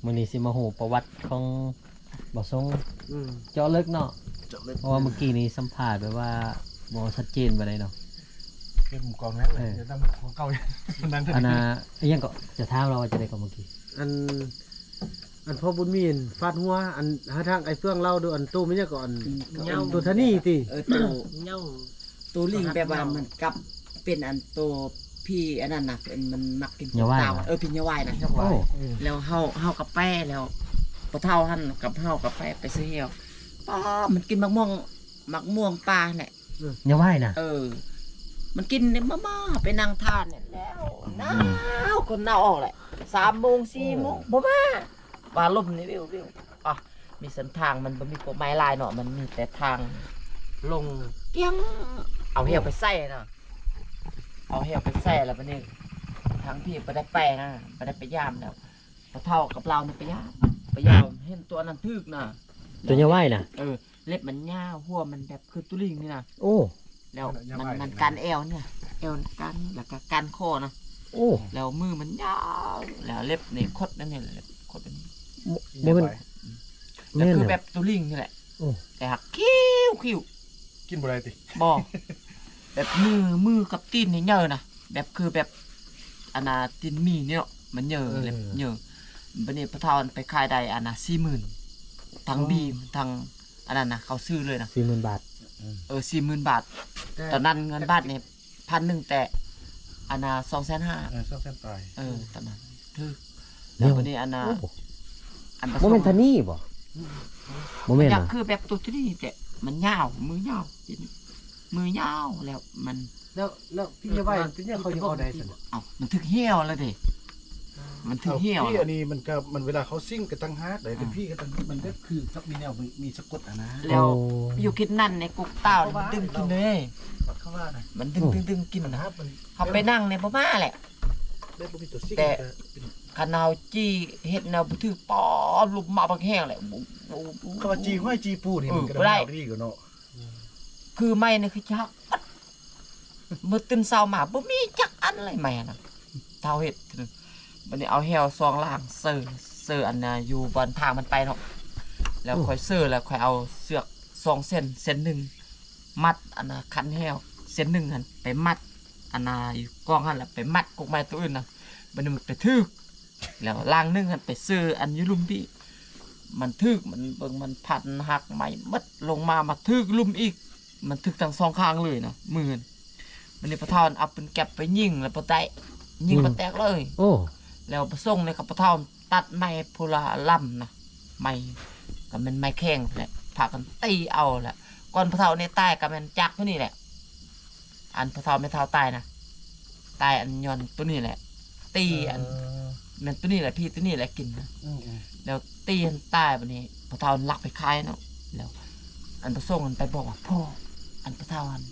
มื้อนี้สิมาฮู้ประวัติของบ่ทรง เจาะลึกเนาะ เจาะลึก เพราะว่าเมื่อกี้นี้สัมภาษณ์แบบว่าบ่ชัดเจนปานใดเนาะ เป็นหมู่กองนั้นเลยเดี๋ยวต้องของเก่านั้น อันน่ะอิหยังก็จะถามเราว่าจะได้ก็เมื่อกี้ อันพ่อบุญมีนฟาดหัวอันหาทางไอ้เฟื่องเล่าดูอันตู้ไม่ใช่ก่อน เหย้า ตัวทานี่ติ ตัว เหย้า ตัวลิงแบบว่ามันกับเป็นอันตัวพี่อันนั้นน่ะเป็นมันมักกิน อย่าว่า เต่า นะ พี่ยาว่ายนะ โอ้ แล้วเฮากับแป้แล้วพอเท่าหันกับเฮากับแป้ไปซื้อเหี่ยวป้ามันกินมักม่วงปลาเนี่ย อย่าไหว้นะ มันกินเนี่ยมาไปนั่งทานเนี่ยแล้วหนาวคนหนาวออกแหละ3 โมง 4 โมงบ่มาว่าลมนี่วิวอ่ะมีเส้นทางมันบ่มีกฎหมายลายเนาะมันมีแต่ทางลงเกี้ยงเอาเหี่ยวไปใส่เนาะเอาเหี่ยวไปใส่แล้วบัดนี้ทางพี่บ่ได้ไปนะบ่ได้ไปยามแล้วพอเท่ากับเราเนี่ยไปยามเห็นตัวนั้นทึกน่ะ ตัวอย่าไหว้นะ เล็บมันยาวหัวมันแบบคือตุลิงนี่นะ โอ้ แล้วมันกันเอวเนี่ยเอวกันแล้วก็กันคอนะ โอ้ แล้วมือมันยาวแล้วเล็บนี่คดนั่นนี่เล็บคดอันนี้ บ่แม่น แล้ว แม่น คือ เหร แบ อบ ตุลิงนี่แหละ โอ้ แต่หักคิ้ว กินบ่ได้ติ บอกแบบมือกับตีนนี่เยอะนะแบบคือแบบอนาตีนมีเนี่ยมันเยอะเล็บเยอะบัดนี้พระเฒ่าไปขายได้อนา40,000ทั้งบีมทั้งอันนั้นนะเขาซื้อเลยนะ 40,000 บาท 40,000 บาท ตอนนั้นเงินบาทเนี่ย1,100แต่อันน่ะ250,000 ซ่อมแซมตาย ตอนนั้นคือ แล้ แล้ว ววันนี้อันน่ะ โอ้ อันผส บ่แม่นทานี่บ่บ่แม่น อยาก นะ คือแบบตัวที่นี่แต่มันยาวมือยาวมือยาวแล้วมัน แล้วพี่จะว่าพี่เนี่ยเขาจะเอาได้สิ มันถึกเหี่ยวแล้วดิมันถึกเหี่ยว พี่อันนี้มันก็มันเวลาเขาซิ่งกันตั้งฮาร์ดเลยเป็นพี่ก็ตั้งมันก็คือต้องมีแนวมีสะกดนะ แล้วอยู่คิดนั่นในกุกเต้ามันดึงกินเลย เขาว่านะ มันดึงกิน นะ นะ ครับมัน เขาไปนั่งในบ่มาแหละ ได้บ่มีตัวซิ่ง คันเฮาจี้เฮ็ดแนวบ่ถือปอลุมมาบักแห้งแหละ เขาว่าจีห้อยจีปูนี่มันก็ได้ดีกว่าเนาะ คือไม่นี่คือจักมื้อตื่นเช้ามาบ่มีจักอันอะไรแม่น่ะเท่าเฮ็ดบัดนี้เอาแฮวซองล่างเซอร์อันน่ะอยู่บนทางมันไปเนาะแล้วค่อยเซอร์แล้วค่อยเอาเสือก2 เส้นหนึงมัดอันน่ะคันแฮวเส้นหนึงหั่นไปมัดอันน่ะอยู่กองหั่นแล้วไปมัดกกไม้ตัวอื่นน่ะบัดนี้มันไปทึกแล้วล่างหนึงหั่นไปซื้ออันอยู่ลุมพี่มันทึกมันเบิ่งมันพันหักไม้มัดลงมาทึกลุมอีกมันทึกทั้ง2ข้างเลยนะมือมันนี่พระเฒ่าเอาปืนแก็บไปยิงแล้วบ่ได้ยิงบ่แตกเลย โอ้ แล้วประส่งในกับพระเฒ่าตัดไม้โพลาล่ำนะไม้ก็มันไม้แข้งแหละพากันตีเอาแหละก่อนพระเฒ่าเนี่ยตายก็มันจักตัวนี้แหละอันพระเฒ่าไม่เฒ่าตายนะตายอันย้อนตัวนี้แหละตีอันมันตัวนี้แหละพี่ตัวนี้แหละกินนะแล้วตีอันตายบัดนี้พระเฒ่าลักไปคายเนาะแล้วอันประส่งมันไปบอกว่าพ่ออันพระเฒ่าอัน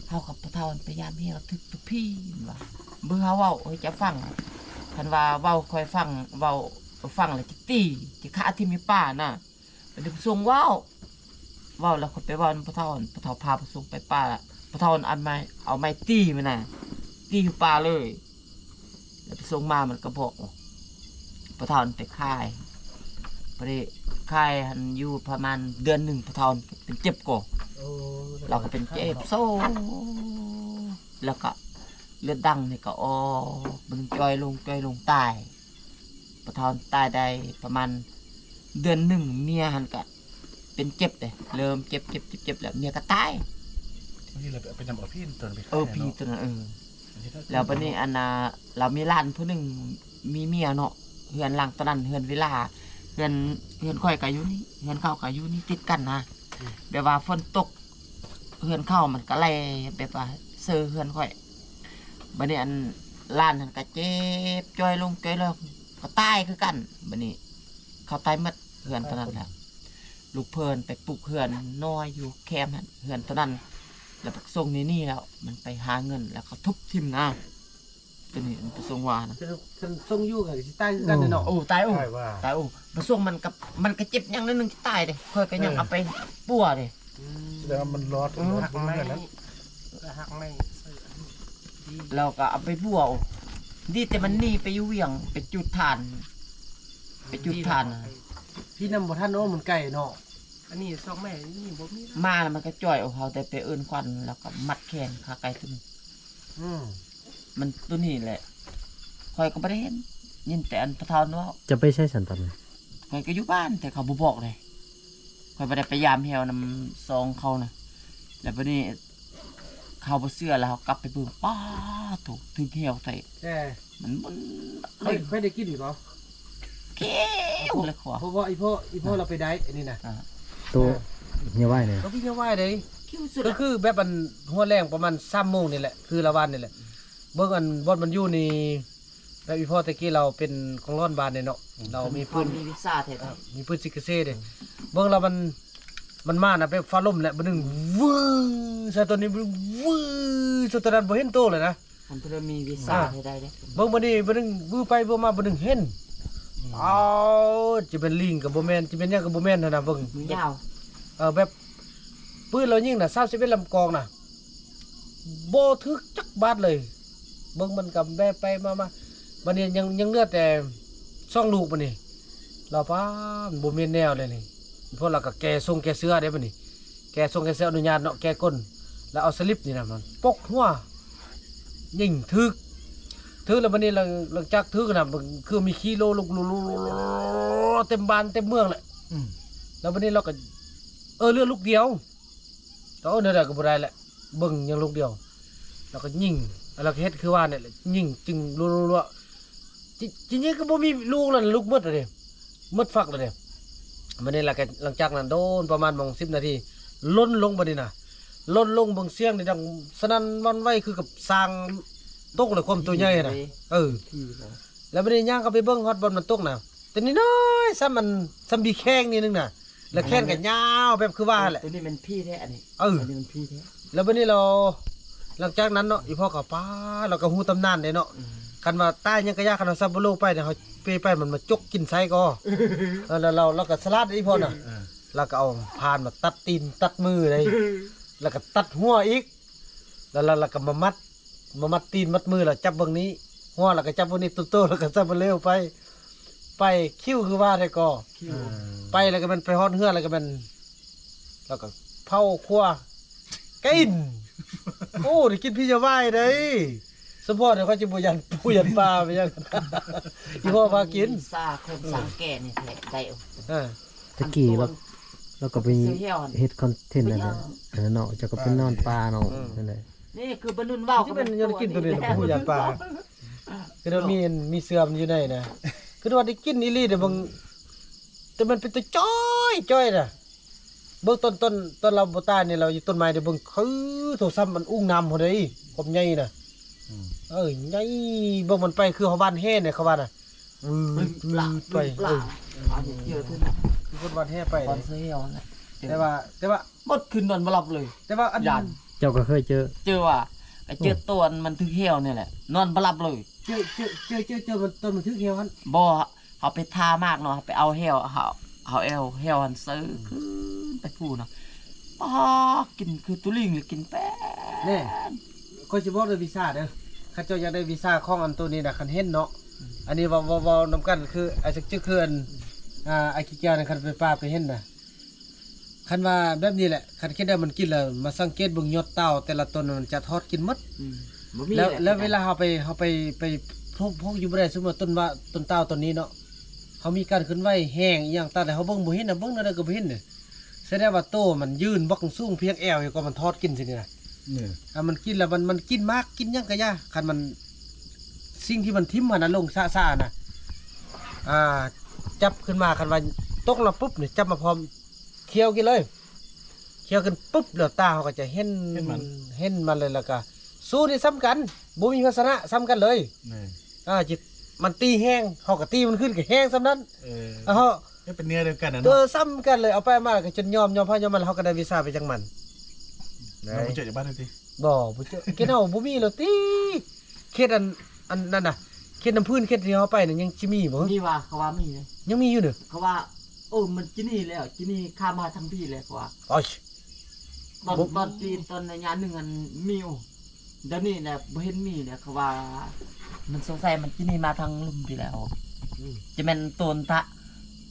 เฮากับพระเฒ่าอันไปยามเฮียทึกทุกพี่ว่าเบื่อเว้าเฮ้ยจะฟังคันว่าเว้าค่อยฟังเว้าฟังแล้วจิตีจิฆ่าที่มีป้าน่ะไปดูส่งเว้าแล้วคนไปเว้าพระเฒ่าพาไปส่งไปป้าพระเฒ่าอันไม้เอาไม้ตีมันน่ะตีอยู่ป่าเลยแล้วไปส่งมามันก็บอกพระเฒ่าไปค่ายพอดีค่ายหันอยู่ประมาณเดือนหนึ่งพระเฒ่าเป็นเจ็บก่อเราก็เป็นเจ็บโซ่แล้วก็เลือดดังนี่ก็บึงจอยลงตายพระเฒ่าตายได้ประมาณเดือนหนึ่งเมียหันก็เป็นเจ็บเลยเริ่มเจ็บแล้วเมียก็ตาย นี่เราไปนำเอาพี่ตัวไป พี่ตัวนั้นแล้วบัดนี้อันน่ะเรามีหลานผู้หนึงมีเมียเนาะเฮือนหลังตอนนั้นเฮือนเวลาเฮือนค่อยก็อยู่นี่เฮือนเข้าก็อยู่นี่ติดกันนะแบบว่าฝนตกเฮือนเข้ามันก็ไหลแบบว่าเซอเฮือนค่อยบัดนี้อันหลานนั่นก็เจ็บจ้อยลงก็ตายคือกันบัดนี้เขาตายหมดเฮือนตอนนั้นแหละลูกเพิ่นไปปลูกเฮือนน้อยอยู่แคมป์หั่นเฮือนตอนนั้นแล้วส่งนี่แล้วมันไปหาเงินแล้วเขาทุบทิ่มนะตัวนี้มันไปส่งว่านะ ฉันส่งอยู่กับสิตายกันเนาะ ตาย ใช่ว่า มาส่งมันก็เจ็บอย่างนึงจะตายเลยค่อยก็ยังเอาไปปัวเลย แสดงว่ามันรอดหักไม่นั้น หักไม่ เราก็เอาไปปัวดีแต่มันหนีไปอยู่เวียงไปจุดถ่าน ไปจุดทานน่ะ พี่นำบ่ทันโอ้มันไก่เนาะ อันนี้ซอกแม่นี่บ่มี มาแล้วมันก็จ่อยเอาเขาแต่ไปเอิ้นควันแล้วก็มัดแขนขาไก่ตัวนี้ อืม มันตัวนี้แหละคอยก็บ่ได้เห็นยินแต่อันพระเฒ่าเนาะ จะไปใช้สันตอนนั้น คอยก็อยู่บ้านแต่เขาบ่บอกเลยคอยบ่ได้ไปยามแฮวนำซองเขาน่ะแล้วบัดนี้เขาบ่เชื่อแล้วเขากลับไปเบิ่งป้าถูกถึงแฮวไต แต่ มันมัน ค่อยได้กินก็ เก้วเลยขวา เพราะว่าอีพ่อเราไปได้อันนี้นะ ตัวเฮียไหวเนี่ย ก็พี่จะว่าได้ คิ้วสุด ก็คือแบบมันหัวแรงประมาณ3โมงนี่แหละคือละวันนี่แหละเบิ่งอันบ่มันอยู่นี่แบบอีพ่อตะกี้เราเป็นของร้อนบานเนี่ยเนาะเรามี เพิ่ ปื น น มีวีซ่าแท้ มีปืนซิกเซ่เด้เบิ่งแล้วมันมาน่ะไปฟ้าล่มแหละบ่นึงวื้อซะตัวนี้บ่นึงวื้อซะตัวนั้นบ่เห็นโตเลยนะ ๆมันเพิ่นมีวีซ่าให้ได้เด้ เบิ่งบ่นี่บ่นึงวื้อไปบ่มาบ่นึงเห็นเอาจะเป็นลิงก็บ่แม่นจะเป็นหยังก็บ่แม่นนั่นน่ะเบิ่ง มือยาว แบบปืนเรายิงน่ะ31ลำกองน่ะบ่ถึกจักบาทเลยเบิ่งมันกับแบไปมาบัดนี้ยังเหลือแต่2ลูกบัดนี้เราป้ามันบ่แม่นแนวเลยนี่เพราะเราก็แก่ทรงแก่เสื้อได้บัดนี้แก่ทรงแก่เสื้ออนุญาตเนาะแก่ก้นแล้วเอาสลิปนี่น่ะมันปกหัวยิงถึกแล้วบัดนี้หลังจากถึกน่ะมันคือมีกิโลลูกเต็มบ้านเต็มเมืองแหละแล้วบัดนี้เราก็เรือลูกเดียวต่อเนื้อก็บ่ได้แหละเบิ่งยังลูกเดียวแล้วก็ยิงแล้วก็เฮ็ดคือว่าเนี่ยแหละยิงจึงรัวๆจริงๆก็บ่มีลูกแล้วลูกหมดแล้วเด้หมดฟักแล้วเด้มันนี่ล่ะก็หลังจากนั้นโดนประมาณ10นาทีล้นลงบัดนี้น่ะล้นลงเบิ่งเสียงนี่ดังสนั่นหวันไหวคือกับสร้างตกเลยความตัวใหญ่น่ะแล้วบัดนี้ย่างก็ไปเบิ่งฮอดบอลมันตกน่ะแต่นี่น้อยซ้ำมันซ้ำบีแข้งนี่นึงน่ะแล้วแข้งก็ยาวแบบคือว่าแหละ ตัวนี้มันพี่แท้อันนี้ อันนี้มันพี่แท้ แล้วบัดนี้เราหลังจากนั้นเนาะอีพ่อก็ป้าเราก็ฮู้ตำนานได้เนาะคันว่าตายยังก็ยากคันว่าซับบ่โลไปเนี่ยเฮาไปมันมาจกกินไสก็แล้วเราก็สลัดอีพ่อน่ะแล้วก็เอาพานมาตัดตีนตัดมือเลยแล้วก็ตัดหัวอีกแล้วเราก็มามัดตีนมัดมือแล้วจับเบิ่งนี้หัวแล้วก็จับเบิ่งนี้โตๆแล้วก็ซับบ่เร็วไปคิ้วคือว่าได้ก็ไปแล้วก็มันไปฮอดเฮือแล้วก็มันแล้วก็เผาคั่วกิน โอ้ได้กินพี่จะไหวได้สมพอเดี๋ยวเขาจะบ่ยันผู้ยันปลาไปยัง อีพ่อพากิน วีซ่าคนสังแก่นี่แท้ได้เอา ตะกี้เราก็ไปเฮ็ดคอนเทนต์อันนั้นเนาะจะก็ไปนอนป่าเนาะนั่นแหละ นี่คือบรรลุนว่าว ที่เป็นยังได้กินตัวนี้นะผู้ยันปลาคือเรามีเสื่อมอยู่ในนะคือว่าได้กินอีหลีเด้อบางแต่มันเป็นตัวจ้อยน่ะเบิ่งต้นเราบ่ตายนี่เราอยู่ต้นไม้เด้เบิ่งคือโทรศัพท์มันอุ้งน้ำพุ่นเด้กบใหญ่น่ะใหญ่เบิ่งมันไปคือเขาบ้านแห่เนี่ยเขาว่าน่ะไป อันนี้เยอะขึ้นนะ คือคนบ้านแห่ไป ตอนเสียวนะ แต่ว่า หมดคืนนอนบ่หลับเลย แต่ว่าอัน ยัน เจ้าก็เคยเจอ เจอว่าไอ้เจอตัวมันถึงเหี่ยวนี่แหละนอนบ่หลับเลย เจอมันต้นมันถึกเหี่ยวหัน บ่เขาไปทามากเนาะไปเอาเหี่ยวเอาเอวเหี่ยวหันซื้อขึ้นไปพูเนาะป้ากินคือตุลิงหรือกินแป้ง แน่ก็สิบอกได้วีซ่าเด้อข้าเจ้าอยากได้วีซ่าของอันตัวนี้น่ะคันเห็นเนาะอันนี้เว้านํกันคือไอ้สักชื่อคืออันไอ้ขี้แก้วนี่คันไปป้าไปเห็นน่ะคันว่าแบบนี้แหละคันคิดได้มันกินแล้วมาสังเกตเบิ่งยอดเต้าแต่ละต้นมันจะทอดกินหมด บ่มี แล้วเวลาเฮาไปพกอยู่บ่ได้สมมุติต้นว่าต้นเต้าต้นนี้เนาะเฮามีการขึ้นไหวแห้งอีหยังตัดให้เฮาเบิ่งบ่เห็นน่ะเบิ่งนั่นก็บ่เห็นน่ะแสดงว่าโตมันยืนบักสูงเพียงแอวอยู่ก็มันทอดกินสินี่น่ะ เนี่ย มันกินแล้วมันกินมากกินหยังก็ย่าคันมันสิ่งที่มันทิ่มมันน่ะลงซ่าๆน่ะจับขึ้นมาคันว่าตกแล้วปุ๊บนี่จับมาพร้อมเคี้ยวกินเลยเคี้ยวกันปุ๊บแล้วตาเฮาก็จะเห็นมันเลยแล้วก็สู้นี่ซ้ำกันบ่มีภาษณะซ้ำกันเลย เนี่ย จิตมันตีแห้งเฮาก็ตีมันขึ้นก็แห้งซ้ำนั้นเฮา นี่เป็นเนื้อเดียวกันนะ ตัว เนาะ ซ้ำกันเลยเอาไปมาก็จนยอมพายอมมันเฮาก็ได้วีซ่าไปจังมัน เราไปเจอจากบ้านเลยที บ่เจอเขตเฮาบ่มีแล้วติเขตอันนั่นน่ะเขตน้ำพื้นเขตที่เฮาไปน่ะยังสิมีบ่ มีว่าเขาว่ามีเลย ยังมีอยู่เด้อ เขาว่ามันจินี่แล้วจินี่ข้ามมาทั้งพี่เลยเขาว่า โอ้ย ตอนปีตอนในยานหนึ่งอันมีอยู่เดี๋ยวนี้เนี่ยบ่เห็นมีเนี่ยเขาว่า มันสงสัยมันจินี่มาทางลุมพี่แล้ว จะแม่นตนทะ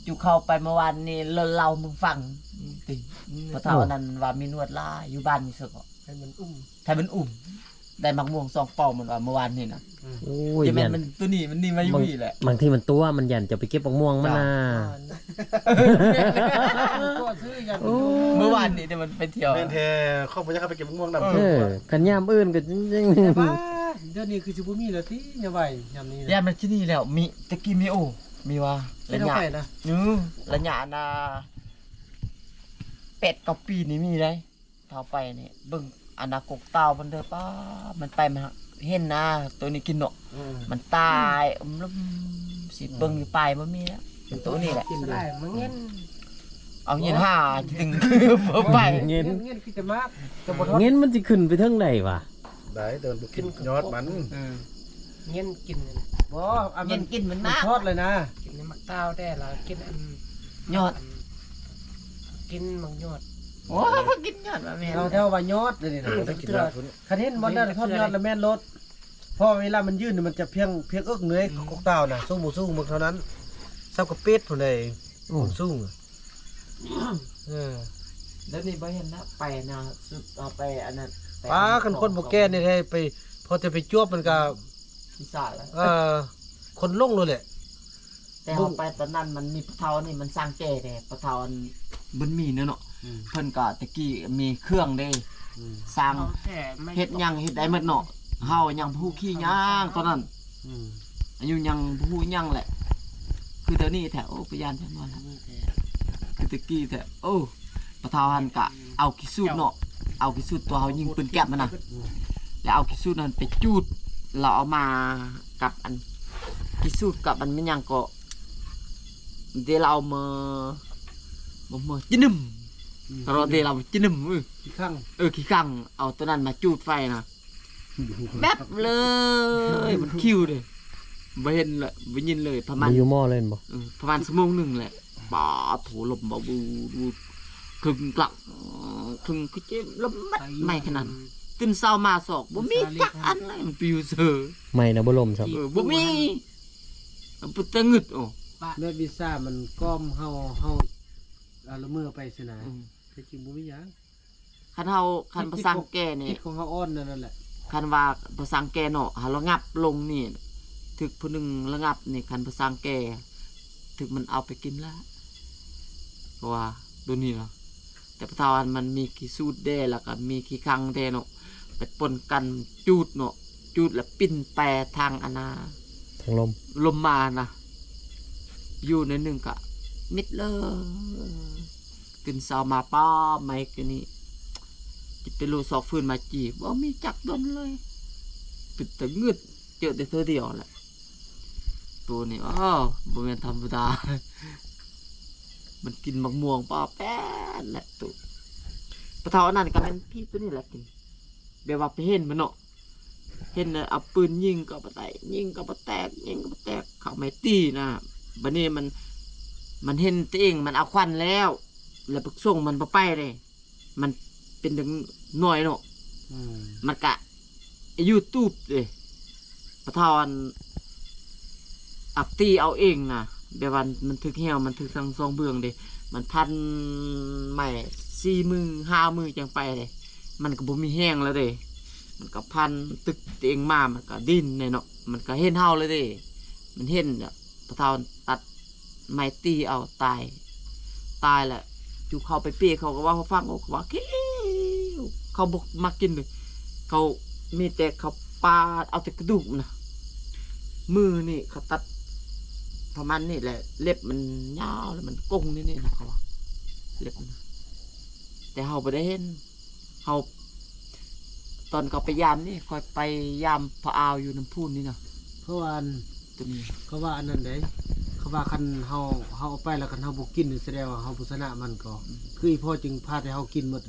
อยู่เข้าไปเมื่อวานนี้เรามึงฟังติพระเฒ่านั้นว่ามีนวดลายอยู่บ้านมีสึก ให้มันอุ้ม ถ้ามันอุ่มได้มักม่วง2เป่ามันว่าเมื่อวานนี่นะ โอ้ย จะแม่ ยั น น มันตัวนี้มันนี่มาอยู่นี่แหละ บางที่มันตัวมันยันจะไปเก็บบักม่วงมันน่ะ ก็ซื้ออย่าง โอ้ เมื่อวานนี้เดี๋ยวมันไปเที่ยว แม่นแท้เข้าไปจะเข้าไปเก็บมะม่วงนำ เออกันยามอื่นก็จริง แต่ว่าเดี๋ยวนี้คือสิบ่มีแล้วติอย่าไว้ยามนี้ ยามมันที่นี่แล้วมีตะกี้มีโอ้มีว่า ไม่ ระ ต้อง ยะ ไปนะ ระยะนา8 9 ปีนี่มีได้เท่าไปนี่เบิ่งอนาคตเต่ามันเด้อป้ามันไปมาเห็นนะตัวนี้กินเนาะมันตายลำสิเบิ่งอยู่ปลายบ่มีแล้วเป็นตัวนี้แหละ กินได้มันเงี้ย เอาเงินห้าจึงบ่ไป เงิน เงินคือจะมากจะบ่ทอด เงินมันสิขึ้นไปเทิงใดวะ ได้เดินไปกินยอดมัน เงี้ยกิน บ่อัน เงินกินมันมาก ทอดเลยนะ กินในมักเต้าได้ละกินอัน ยอด กินมังยอด โอ้ยกินยอดมาแม่ เราแถวว่ายอดเลยนี่นะ ต้องกินยอดพุ่น คันเห็นบ่ได้ทอดยอดแล้วแม่นรถเพราะเวลามันยื่นนี่มันจะเพียงอึกเหนื่อยกกเต้าน่ะสู้บ่สู้มึงเท่านั้นซับกับเป็ดพุ่นได้สู้แล้วนี่บ่เห็นนะไปนะสุดเอาไปอันนั้น ป้าคันคนบ่แก่นี่ได้ไปพอจะไปจวบมันก็ พิซาแล้ว คนลงเลยแหละ แต่เอาไปตอนนั้นมันมีปะเทานี่มันสร้างแก่แด่ปะเทาอันมันมีเนาะเพิ่นก็ตะกี้มีเครื่องเด้สร้าง เอาแต่ไม่ เฮ็ดหยังเฮ็ดได้หมดเนาะเฮายังผู้ขี้ย่างตอนนั้นอายุยังผู้ยังแหละ คือเดี๋ยวนี้แท้โอ้ปยานแท้ว่าคือตะกี้แท้โอ้ปะเทาหันกะเอากิสูดเนาะเอากิสูดตัวเฮายิงปืนแก๊ปมันน่ะแล้วเอากิสูดนั้นไปจูดเราเอามากับอันกิสูดกับอันมันยังก็เดี๋ยวเราเอามาจิ้นึมเราเดี๋ยวเราจิ้นึมขี้ข้าง ขี้ข้างเอาตัวนั้นมาจูดไฟนะแป๊บเลยมันคิวเลยไม่เห็นเลยไม่ยินเลยประมา มั ณ นอยู่หม้อเล่นบ่ ประมาณชั่วโมงหนึ่งแหละป่าโถลมบ่บูครึ่งกลักครึ่งคือเจ็บลมมัดไม่ขนาดตื่นเช้ามาสอกบ่มีจักอันเลยมันปิวเสือ ไม่นะบ่ลมครับ บ่มีมันปุตตะงึดโอ้ แม่วิซ่ามันก้อมเฮาละเมอไปสินะแต่จริงบ่มีหยัง คันภาษาแก่นี่ คิดของเฮาอ่อนนั่นแหละ คันว่าภาษาแก่เนาะหาระงับลงนี่ถึกผู้หนึงระงับนี่คันภาษาแก่ถึกมันเอาไปกินแล้วเพราะว่าตัวนี้เนาะแต่พระทวันมันมีขี้สูดแด่แล้วก็มีขี้คังแด่เนาะไปปนกันจูดเนาะจูดแล้วปิ้นแปรทางอนา ทางลม ลมมานะอยู่ในหนึ่งกะมิดเลยกินเสามาป้าไม่กันนี่จะไปรูซอกฟืนมาจีบว่ามีจักดนเลยปิดแต่เงืดเจอแต่เธอเดียวแหละตัวนี้อ้าวบ่แม่นธรรมดา มันกินมะม่วงป้าแป้นแหละตัวปะเทาอันนั้นก็เป็นพี่ตัวนี้แหละกินแบบว่าไปเห็นมันเนาะเห็นเอาปืนยิงก็บ่ได้ยิงก็บ่แตกยิงก็บ่แตกเขาไม่ตีนะบัดนี้มันเห็นตัวเองมันเอาควันแล้วแล้วปึกส่งมันบ่ไปเลยมันเป็นถึงหน่อยเนาะมันกะYouTube เด้ปะเทาอันอักตีเอาเองนะแบบว่ามันถึกเหี่ยวมันถึกทางซองเบืองเด้มันพันใหม่4 มือ5 มือจังไปเลยมันก็บ่มีแห้งแล้วเด้มันก็พันตึกตัวเองมามันก็ดิ้นเนาะมันก็เห็นเฮาเลยเด้มันเห็นเนี่ยพระเฒ่าตัดไม้ตีเอาตายแหละอยู่เข้าไปเปียเขาก็ว่าเขาฟังเขาว่าเขาบ่มากินเลยเขามีแต่เขาปาเอาแต่กระดูกนะมือนี่เขาตัดประมาณนี่แหละเล็บมันยาวแล้วมันกงนี่นะเขาว่าเล็บนะแต่เขาไม่ได้เห็นเขาตอนเขาไปยามนี่คอยไปยามพระอาวอยู่น้ำพูนนี่นะ เพราะว่า ตัวนี้ เขาว่าอันนั้นเด้เขาว่าคันเฮาเอาไปแล้วคันเฮาบ่กินนี่แสดงว่าเฮาบ่ชนะมันก็คืออีพ่อจึงพาให้เฮากินหมด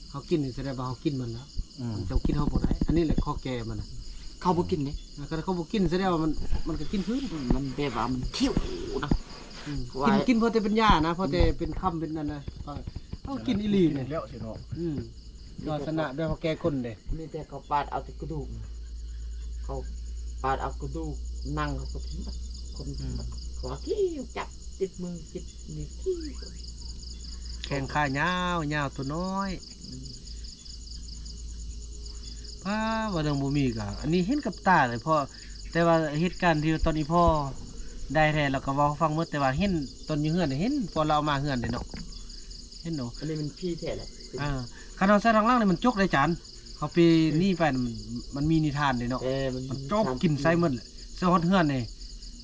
เฮากินนี่แสดงว่าเฮากินมันแล้วมันจะกินเฮาบ่ได้อันนี้แหละข้อแก่มันน่ะ เขาบ่กินนี่ คันเขาบ่กินแสดงว่ามันก็กินพื้น มันแบบว่ามันคิ้วนะ กินพอแต่เป็นหญ้านะพอแต่เป็นค่ำเป็นนั่นนะเอากินอีหลีเนี่ย แล้วสิเนาะ ลักษณะแบบว่าแก่คนเด้ มีแต่เขาปาดเอาแต่กระดูกเขาปาดเอากระดูกนั่งเขาก็ทิ้งไป คนขอขี้จับติดมือติดนี่ขี้ แข้งขายาวตัวน้อยป้าว่าเรื่องบ่มีก็อันนี้เห็นกับตาเลยพ่อแต่ว่าเหตุการณ์ที่ตอนนี้พ่อได้แท้แล้วก็เว้าฟังหมดแต่ว่าเห็นตอนอยู่เฮือนเห็นพอเราเอามาเฮือนเด้เนาะเห็นเนาะ อันนี้มันพี่แท้แหละ คันเอาใส่ทางล่างนี่มันจกได้จานเขาไปนี่ไปมันมีนิทานเด้เนาะ มันจกกินไส้หมดเลยไส้ฮอดเฮือนนี่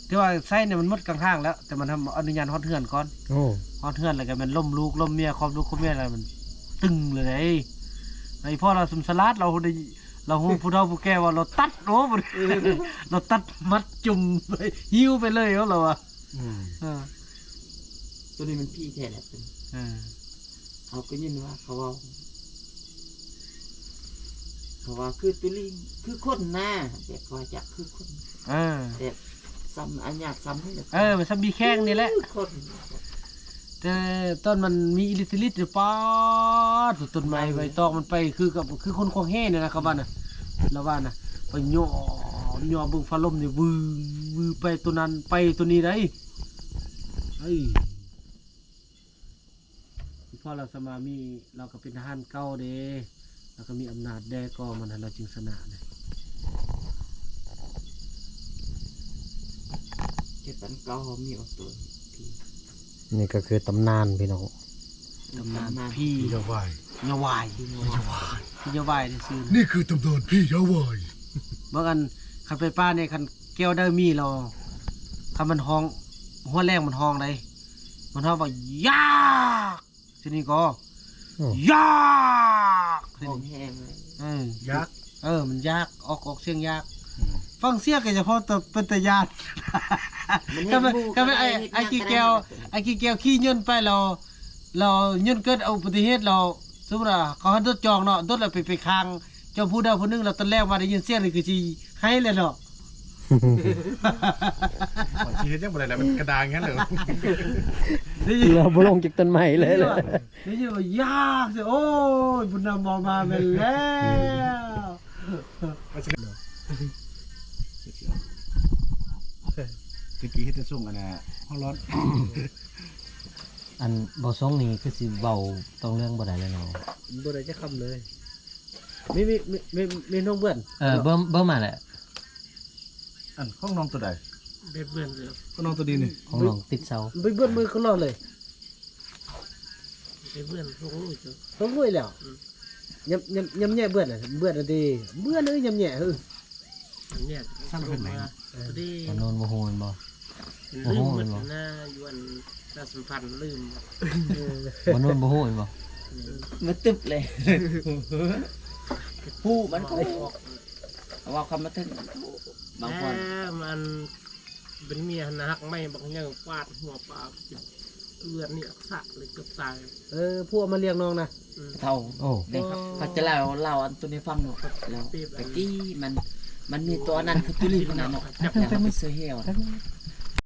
ที่ว่าไส้เนี่ยมันหมดกลางทางแล้วแต่มันทำอนุญาตฮอดเฮือนก่อน โอ้ ฮอดเฮือนแล้วก็มันล่มลูกล่มเมียครอบลูกครอบเมียอะไรมันตึงเลยไอ้พ่อเราสมสลัดเราได้เราฮู้ผู้เฒ่าผู้แก่ว่าเราตัดโอ้บ่เราตัดมัดจุ่มไปหิ้วไปเลยเราอ่ะ ตัวนี้มันพี่แท้แหละเขาก็ยินว่าเขาว่าคือตัวลิงคือคนหน้าแต่ก็จะคือคนแต่ซ้ำอันยากซ้ำนี่แหละ มันซ้ำมีแข้งนี่แหละ คน แต่ต้นมันมีอิลิทิลิตหรือป้าต้นไม้ใบตองมันไปคือคนควงแห่เนี่ยนะครับว่าน่ะแล้วว่าน่ะไปย่อเบิ่งฟ้าลมนี่วือไปตัวนั้นไปตัวนี้ได้พอเราสมามีเราก็เป็นทหารเก่าเด้แล้วก็มีอำนาจแดก็มันเราจึงชนะเนี่ย เจ็ดตันเก้ามีออกตัวพี่ นี่ก็คือตำนานพี่น้อง ตำนานพี่ ยาวาย ยาวายพี่ยาวายได้ซื้อ นี่คือตำนานพี่ยาวาย เมื่อกันคันไปป้าเนี่ยคันแก้วได้มีเราคันมันห้องหัวแรงมันห้องได้มันห้องว่ายากทีนี้ก็ยาก ห้องแห้งเลย ยักษ์ มันยากออกเสียงยากฟังเสียงก็เฉพาะตัวเป็นตะยานก็ไม่ไอ้กี่แก้วขี้ย่นไปเราย่นเกิดอุบัติเหตุเราสมมติว่าเขาหันรถจองเนาะรถเราไปค้างเจ้าผู้ใดผู้หนึงเราตอนแรกมาได้ยินเสียงนี่คือสิให้เลยเนาะ ชีเฮ็ดยังบ่ได้แล้วมันกระดางงั้นเลย เราบ่ลงจากต้นไม้เลยเลย นี่จะว่ายากสิโอ้ยบุญนำมองมาเป็นแล้ว ตะกี้เฮ็ดจะส่งอันน่ะห้องร้อน อันบ่ซองนี่คือสิเว้าต้องเรื่องบ่ได้เลยเนาะ บ่ได้จะคำเลยมีน้องเบื่อน เบิ่มมาแหละ อันห้องน้องตัวใด เบ็ดเบื่อนเลย ห้องน้องตัวดีนี่ ของน้องติดเสา ไปเบื่อนมือเขารอดเลย เบ็ดเบื่อนลงมือจ้ะ เขารวยแล้วยำแย่เบื่อนอ่ะเบื่อนอ่ะดีเบื่อนยำแย่เนี่ยสรุปมาพอดี ตอนโนนบ่ฮู้แม่นบ่ ลืมหมดหน้าอยู่อันน่าสัมพันธ์ลืม บ่โนนบ่ฮู้แม่นบ่ มันตึบเลยผู้มันก็ว่าคำมาถึงบางคน มันเป็นเมียนะฮักไม่บางอย่างฟาดหัวปลาเลือดนี่อักษะเลยเกือบตาย พวกมาเลี้ยงน้องนะ เท่า โอ้ เด็กเขาจะเล่าอันตัวนี้ฟังหนูแล้วตะกี้มันมีตัวนั้นคือตุลีขนาดเนาะแล้วมันเสือเหี่ยว